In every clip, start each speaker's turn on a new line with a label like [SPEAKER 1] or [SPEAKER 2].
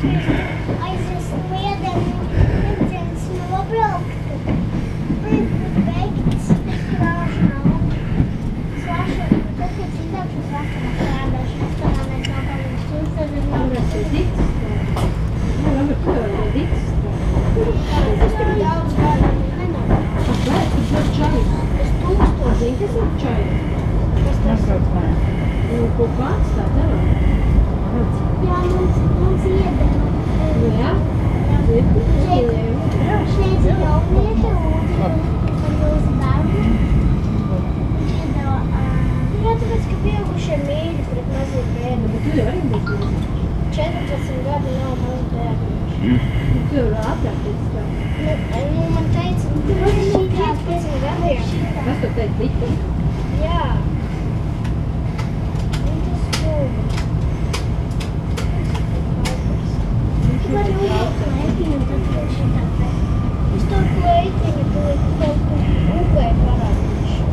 [SPEAKER 1] aizies sliedēm viens nobraukt. Beigts krāžu nav. Svašu, tāpēc izdaukšas vasarā krādāšu. Vasarā mēs nav palīdz tur, tad ir nav.
[SPEAKER 2] Tas ir dits. Jā, labi, kur ir dits.
[SPEAKER 1] Tas tur daudz gadu nenāk.
[SPEAKER 2] Kāpēc? Tas ir čajs.
[SPEAKER 1] Tas tūkstoši.
[SPEAKER 2] Zini, kas ir čajs?
[SPEAKER 1] Kas tas?
[SPEAKER 2] Nu, kaut kāds tā tev?
[SPEAKER 1] Jā, mums iedeva.
[SPEAKER 2] Nu, jā?
[SPEAKER 1] Šeit ir jaunieši, lūdzu, par jūsu darbu. Iedeva, jā, tāpēc, ka pieaugušie mīļi pret maziem bērniem.
[SPEAKER 2] Bet tu jau arī būsi mīļi.
[SPEAKER 1] 14 gadi nav maz bērni.
[SPEAKER 2] Tu jau ātrāk teici tā.
[SPEAKER 1] Nu, man teica, tu esi šī 15 gadiem.
[SPEAKER 2] Kas tu teici, likti?
[SPEAKER 1] Jā. Tas skumji. Tu vari uzlikt klētiņu, tad viņš šitā te. Es to klētiņu tūlīt kaut kur upē parādīšu.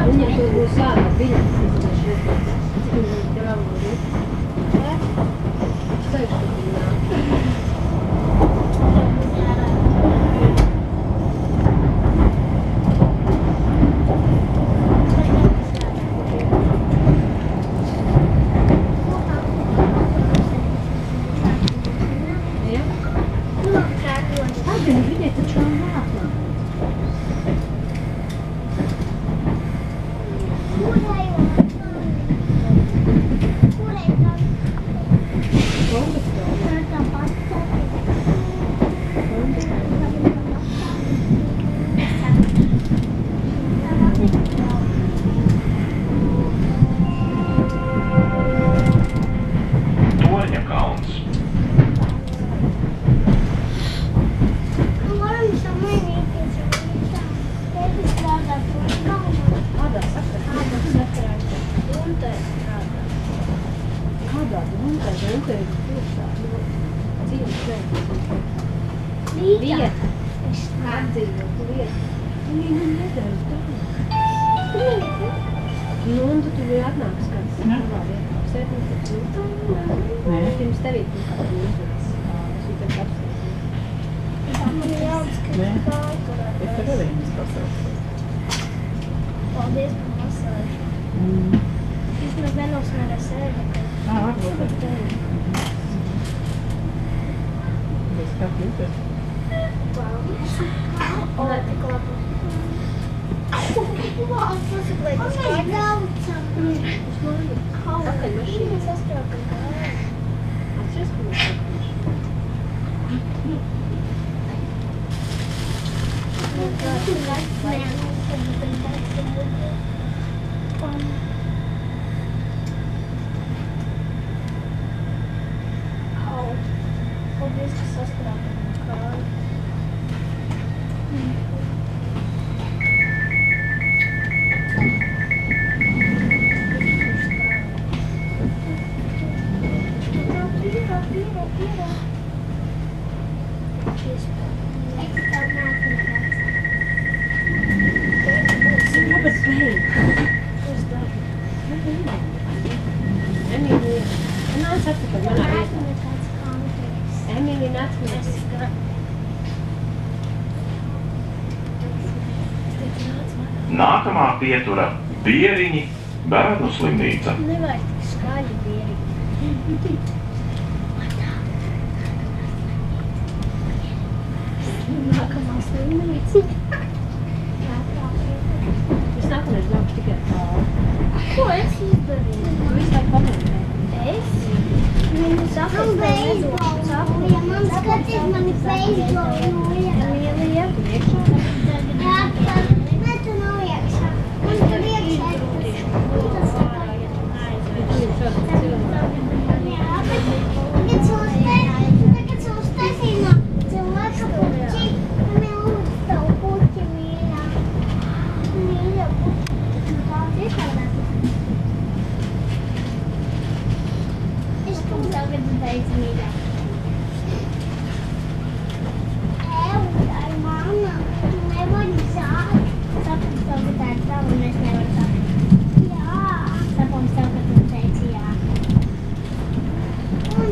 [SPEAKER 2] Viņam tur būs ārā biļetes, es nezinu. Cik viņam tev vēl var būt? Es teikšu, ka viņi nāk. Paldies par masāžu. Vismaz nenosmērē sevi.
[SPEAKER 3] Varbūt. Es kā jūties?
[SPEAKER 1] Paldies. O, tik labi. Pasaklēt, tas daudzam. Pakaļ mašīna sastrāpam kāju.
[SPEAKER 2] Atceries, ka mēs
[SPEAKER 1] Paldies, ka sastrāpam kāju.
[SPEAKER 4] Nākamā pietura – Bieriņi, bērnu slimnīca.
[SPEAKER 1] Nevajag tik skaļi bieriņi. Nākamā slimnīca.
[SPEAKER 2] Es nākamais braukšu tikai tālu.
[SPEAKER 1] Ko es izdarīju?
[SPEAKER 2] Tu visu laiku pamanīji.
[SPEAKER 1] Es? Viņu saka, es nedošu. Ja man skatīt, man ir beisbolu nojāk. Liela iekšā. Jā, tad ne tu nav iekšā. Man tur iekšā ir puši. Tas tā kā. Jā, bet tagad savus taisīnā cilvēka puķi. Man ir lūdzu tavu puķi mīļā. Mīļa puķi. Kāds ir tādā? Es kaut tagad beidzu mīļā. Tā ir mamma. Tu nevari sākt. Sapums tev, ka tā ir tava un es nevaru sākt. Jā. Sapums tev, ka tu teici jā. Un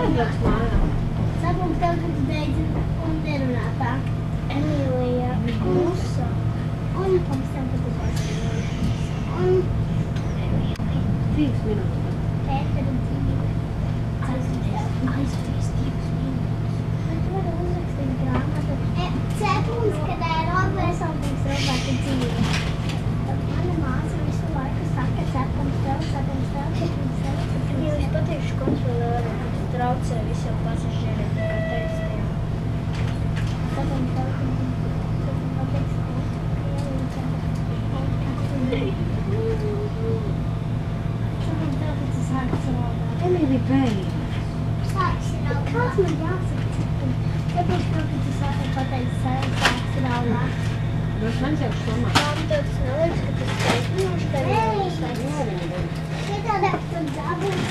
[SPEAKER 2] aizbrauks mājā.
[SPEAKER 1] Sapums tev, kad tu beidzi un nerunā tā. Emīlija, klusa. Un mums tev, kad tu pasaka. Un
[SPEAKER 2] 3 minūtes.
[SPEAKER 1] Pētera dzīve. Aizvērst 2 minūtes. Bet tu vari uzrakstīt grāmatu. Cepums, kad Roberts Roberta dzīve. Mana māsa visu laiku saka cepums tev. Jums patīkšu kontrolēri, traucē visiem pasažieriem, kā teicu tajā. Cepums tev, kad pateiks, cepums tev, kad tu sāki raudāt.
[SPEAKER 2] Emīlija beidz.
[SPEAKER 1] Sāksi raudāt. Kāds man jāsaka cepums? Cepums tev, kad tu sāki pateikt, sāksi raudāt.
[SPEAKER 2] Droši vien jau šomā.
[SPEAKER 1] Man tev tas neliekas, ka tas teiknoši tev ir Šitādāk tu dabūs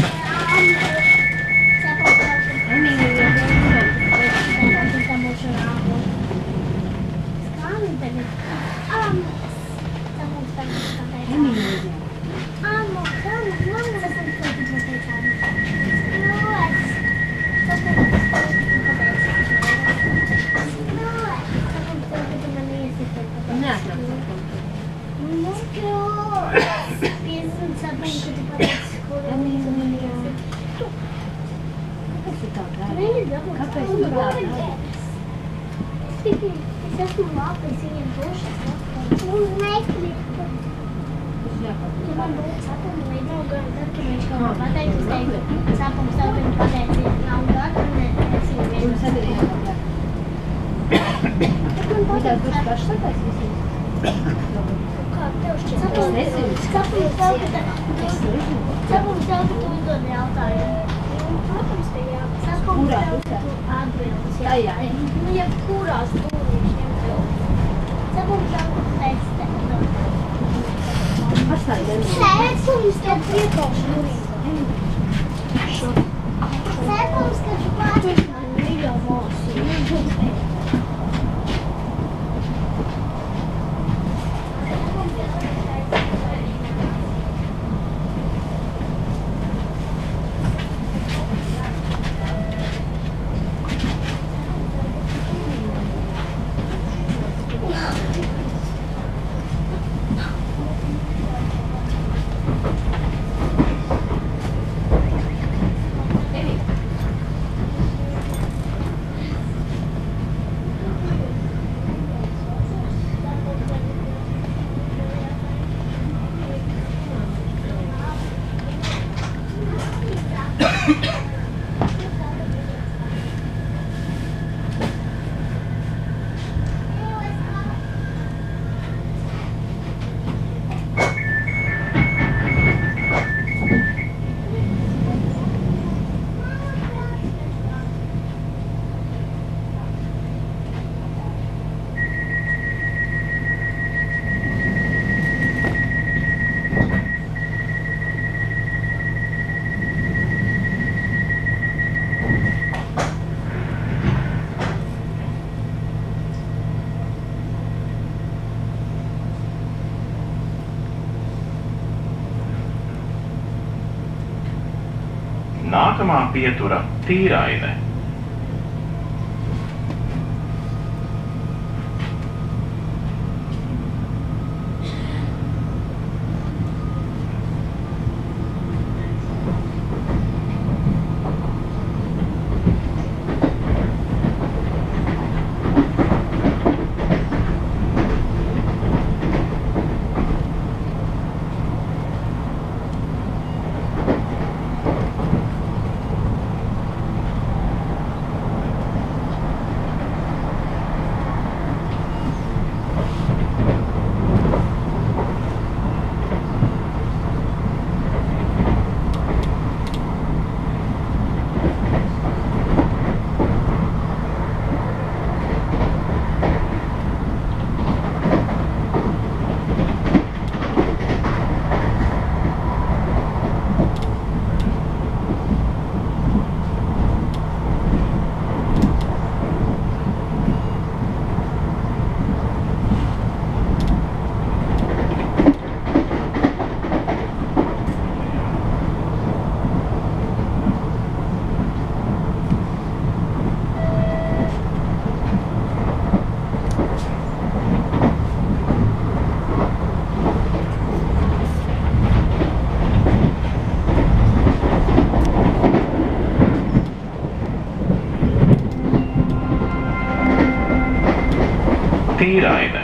[SPEAKER 1] cepums tev, kad
[SPEAKER 2] Emīlija jau Kāpēc tu tā dari?
[SPEAKER 1] Es esmu labais viņiem būšas labais. Un neklipu. Ja man būtu sapumi līdz nav gadu, tad, kad viņš kaut ko pateikt, es teiktu, sapums tev, kad pateici, nav gadu, un es viņu vienu.
[SPEAKER 2] Jums arī jāpapļāk. Vidās būs pašsakās visiem?
[SPEAKER 1] Kā tev šķiet?
[SPEAKER 2] Es nezinu.
[SPEAKER 1] Sapums tev, kad tu uzdod jautājumu. Protams, ka jā. Sapums
[SPEAKER 2] Kurā
[SPEAKER 1] tev,
[SPEAKER 2] pusē?
[SPEAKER 1] kad tu atbildes
[SPEAKER 2] Tajā.
[SPEAKER 1] jautājumu. Nu, ja kurās stūrīšiem tev. Sapums tev, kad teici tev.
[SPEAKER 2] Pastāj, Emīlija.
[SPEAKER 1] Cepums tev priekaušu. Cepums, kad tu pateici man mīļo mūsu.
[SPEAKER 4] Nākamā pietura Tīraine. Tīraine.